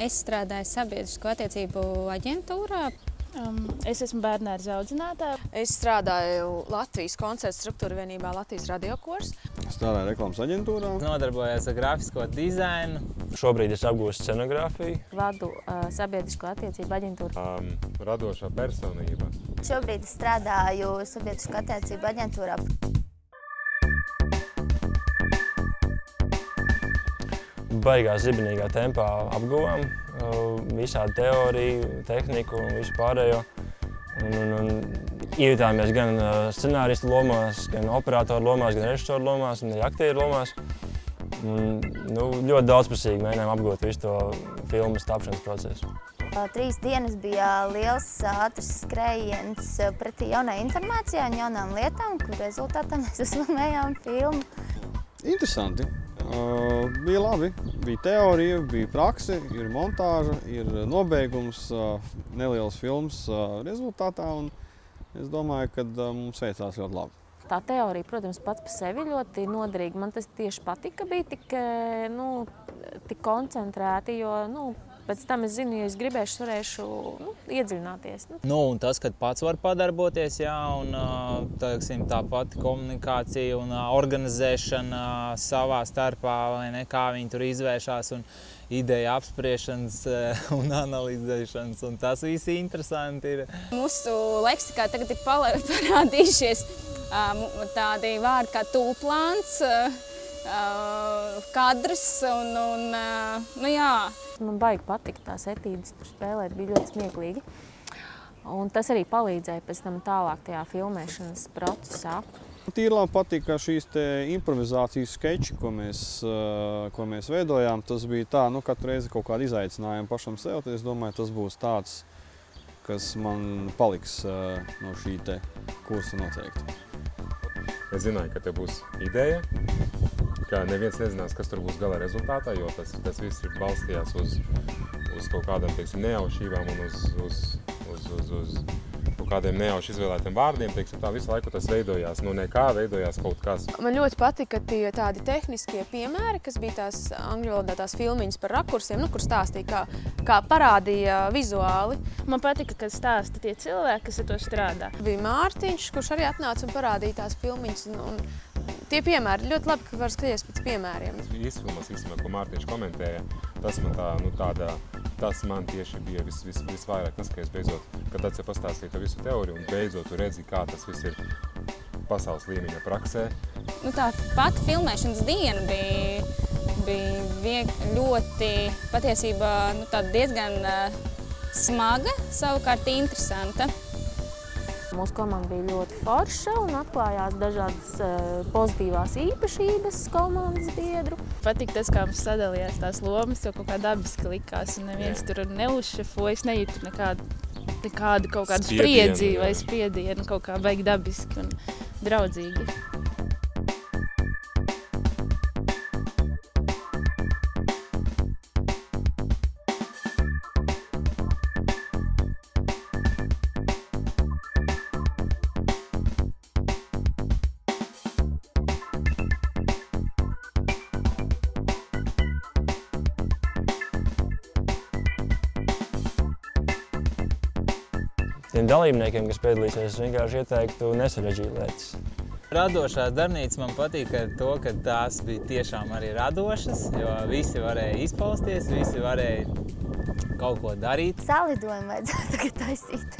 Es strādāju sabiedrisko attiecību aģentūrā. Es esmu bērnēras audzinātāja. Es strādāju Latvijas koncertu struktūra vienībā Latvijas radiokors. Strādāju reklāmas aģentūrā. Nodarbojos ar grafisko dizainu. Šobrīd es apgūstu scenogrāfiju. Vadu sabiedrisko attiecību aģentūru. Radošā personība. Šobrīd es strādāju sabiedrisko attiecību aģentūrā. Baigā zibenīgā tempā apguvām visādi teoriju, tehniku un visu pārējo. Iejutāmies gan scenāristu lomās, gan operatoru lomās, gan režisoru lomās un arī aktieru lomās. Ļoti daudzprasīgi mēģinājām apgūt visu to filmas tapšanas procesu. 3 dienas bija liels ātrs skrējiens pretī jaunai informācijai un jaunām lietām, kur rezultātā mēs uzfilmējām filmu. Interesanti. Bija labi. Bija teorija, bija prakse, ir montāža, ir nobeigums, neliels filmas rezultātā. Un es domāju, ka mums veicās ļoti labi. Tā teorija, protams, pats par sevi ļoti noderīga. Man tas tieši patika, ka bija tik koncentrēti, jo pēc tam es zinu, ja es gribēšu, varēšu iedziļināties. Un tas, kad pats var padarboties, un tā pati komunikācija un organizēšana savā starpā, vai ne, kā viņi tur izvēršās, un ideja apspriešanas un analizēšanas, un tas viss interesanti ir. Mūsu leksikā tagad ir parādījušies tādi vārdi kā tūplāns, kadrs jā. Man baigi patika tās etīdes tur spēlēt, bija ļoti smieklīgi. Un tas arī palīdzēja pēc tam tālāk tajā filmēšanas procesā. Tīri labi patika šīs improvizācijas skeči, ko mēs veidojām. Tas bija tā, katru reizi kaut kādu izaicinājumu pašam sev. Es domāju, tas būs tāds, kas man paliks no šī kursa noteikti. Es zināju, ka te būs ideja, ka neviens nezinās, kas tur būs gala rezultātā, jo tas viss ir balstījās uz kaut kādām, nejaušībām un uz kaut kādiem nejauši izvēlētiem vārdiem, tā visu laiku tas veidojās, nekā veidojās kaut kas. Man ļoti patika tie tādi tehniskie piemēri, kas bija tās angļu valodā tās filmiņas par rakursiem, kur stāstīja, kā parādīja vizuāli. Man patika, ka stāsta tie cilvēki, kas ar to strādā. Bija Mārtiņš, kurš arī atnāca un parādīja tās filmiņas. Tie piemēri ļoti labi, ka var skatīties pēc piemēriem. Izfilmas, ko Mārtiņš komentēja, tas man tieši bija visvairāk tas, ka es beidzot, kad atce pastāstīju to visu teoriju un beidzot tu redzi, kā tas viss ir pasaules līmeņa praksē. Tā pati filmēšanas diena bija ļoti, patiesībā, diezgan smaga, savukārt interesanta. Mūsu komanda bija ļoti forša un atklājās dažādas pozitīvās īpašības komandas biedru. Patīk tas, kā mums sadalījās tās lomas, jo kaut kā dabiski likās, un neviens tur neuzšefojas, nejūtu nekādu kaut kādu spriedzi vai spiedienu, kaut kā baigi dabiski un draudzīgi. Tiem dalībniekiem, kas piedalīsies, es vienkārši ieteiktu nesarežģīt lietas. Radošās darbnīcas man patīk ar to, ka tās bija tiešām arī radošas, jo visi varēja izpausties, visi varēja kaut ko darīt. Salidojumu vajadzētu tagad taisīt.